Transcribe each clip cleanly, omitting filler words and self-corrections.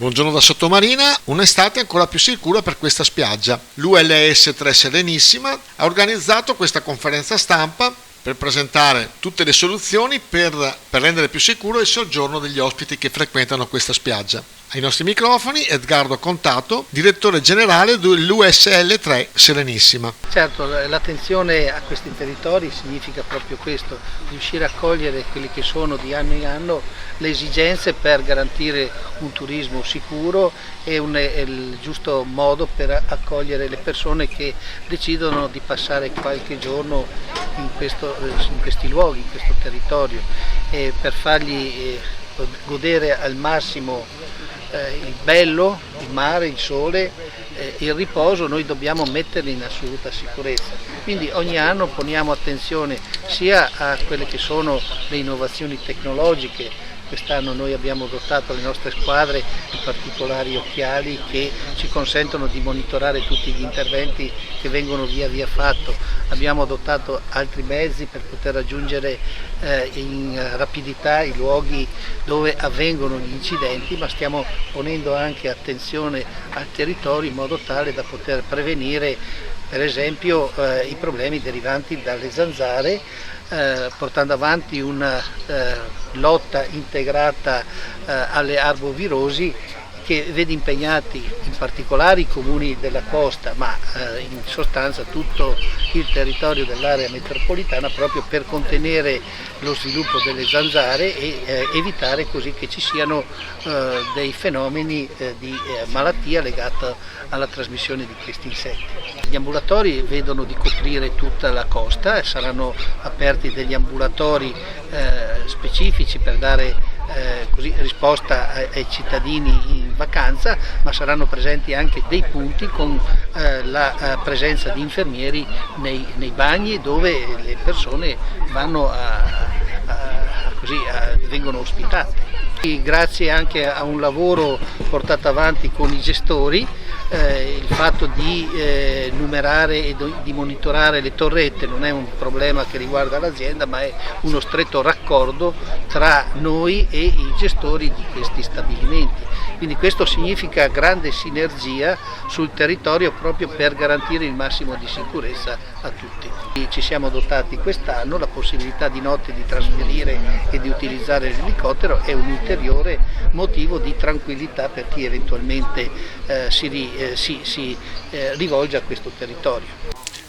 Buongiorno da Sottomarina, un'estate ancora più sicura per questa spiaggia. L'ULS 3 Serenissima ha organizzato questa conferenza stampa per presentare tutte le soluzioni per rendere più sicuro il soggiorno degli ospiti che frequentano questa spiaggia. Ai nostri microfoni Edgardo Contato, direttore generale dell'USL 3 Serenissima. Certo, l'attenzione a questi territori significa proprio questo, riuscire a cogliere quelli che sono di anno in anno le esigenze per garantire un turismo sicuro e il giusto modo per accogliere le persone che decidono di passare qualche giorno in questi luoghi, in questo territorio, e per fargli godere al massimo il bello, il mare, il sole, il riposo. Noi dobbiamo metterli in assoluta sicurezza. Quindi ogni anno poniamo attenzione sia a quelle che sono le innovazioni tecnologiche. Quest'anno noi abbiamo dotato le nostre squadre di particolari occhiali che ci consentono di monitorare tutti gli interventi che vengono via via fatto. Abbiamo adottato altri mezzi per poter raggiungere in rapidità i luoghi dove avvengono gli incidenti, ma stiamo ponendo anche attenzione al territorio in modo tale da poter prevenire per esempio i problemi derivanti dalle zanzare, portando avanti una lotta integrata alle arbovirosi che vede impegnati in particolare i comuni della costa, ma in sostanza tutto il territorio dell'area metropolitana, proprio per contenere lo sviluppo delle zanzare e evitare così che ci siano dei fenomeni di malattia legata alla trasmissione di questi insetti. Gli ambulatori vedono di coprire tutta la costa e saranno aperti degli ambulatori specifici per dare così risposta ai cittadini in vacanza, ma saranno presenti anche dei punti con la presenza di infermieri nei bagni dove le persone vanno vengono ospitate. Grazie anche a un lavoro portato avanti con i gestori, il fatto di numerare e di monitorare le torrette non è un problema che riguarda l'azienda, ma è uno stretto raccordo tra noi e i gestori di questi stabilimenti. Quindi questo significa grande sinergia sul territorio proprio per garantire il massimo di sicurezza a tutti. Ci siamo dotati quest'anno, la possibilità di notte di trasferire e di utilizzare l'elicottero è un ulteriore motivo di tranquillità per chi eventualmente si rivolge a questo territorio.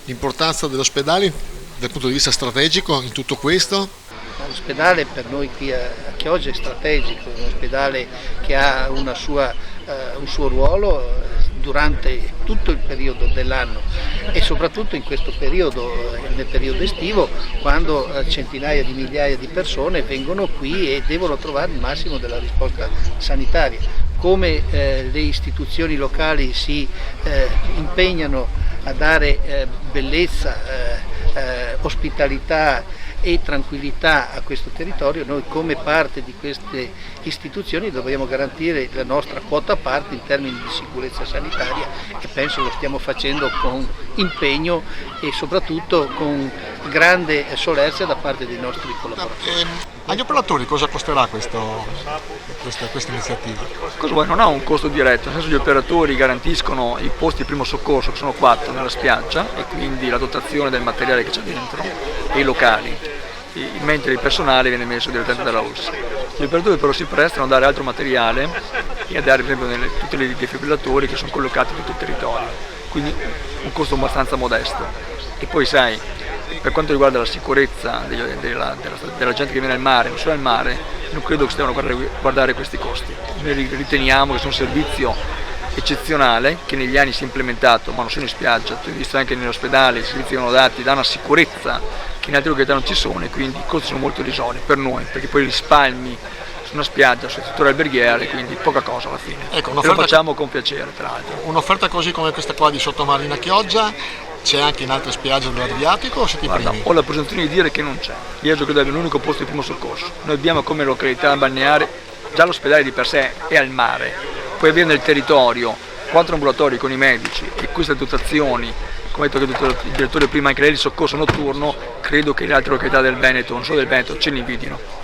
L'importanza dell'ospedale dal punto di vista strategico in tutto questo? L'ospedale per noi qui a Chioggia è strategico, è un ospedale che ha un suo ruolo durante tutto il periodo dell'anno e soprattutto in questo periodo, nel periodo estivo, quando centinaia di migliaia di persone vengono qui e devono trovare il massimo della risposta sanitaria. Come le istituzioni locali si impegnano a dare bellezza, ospitalità e tranquillità a questo territorio, noi come parte di queste istituzioni dobbiamo garantire la nostra quota parte in termini di sicurezza sanitaria e penso lo stiamo facendo con impegno e soprattutto con grande solerzia da parte dei nostri collaboratori. Agli operatori cosa costerà questa iniziativa? Cosa vuoi? Non ha un costo diretto, nel senso gli operatori garantiscono i posti di primo soccorso, che sono 4 nella spiaggia, e quindi la dotazione del materiale che c'è dentro e i locali, mentre il personale viene messo direttamente dalla ULSS. Gli operatori però si prestano a dare altro materiale e a dare per esempio tutti i defibrillatori che sono collocati in tutto il territorio, quindi un costo abbastanza modesto. E poi sai, per quanto riguarda la sicurezza della gente che viene al mare, non solo al mare, non credo che stiano a guardare questi costi. Noi riteniamo che sia un servizio eccezionale che negli anni si è implementato, ma non solo in spiaggia, tu hai visto anche nell'ospedale, i servizi che vengono dati danno una sicurezza che in altre località non ci sono e quindi i costi sono molto irrisori per noi, perché poi risparmi su una spiaggia, sul settore alberghiere, quindi poca cosa alla fine. Ecco, e lo facciamo con piacere, tra l'altro. Un'offerta così come questa qua di Sottomarina Chioggia c'è anche in altre spiagge dell'Adriatico o siete i primi? Ho la presunzione di dire che non c'è. Io credo che è l'unico posto di primo soccorso. Noi abbiamo come località balneare, già l'ospedale di per sé è al mare, poi avere nel territorio 4 ambulatori con i medici e queste dotazioni, come ha detto il direttore prima, anche lei di soccorso notturno, credo che le altre località del Veneto, non solo del Veneto, ce ne invidino.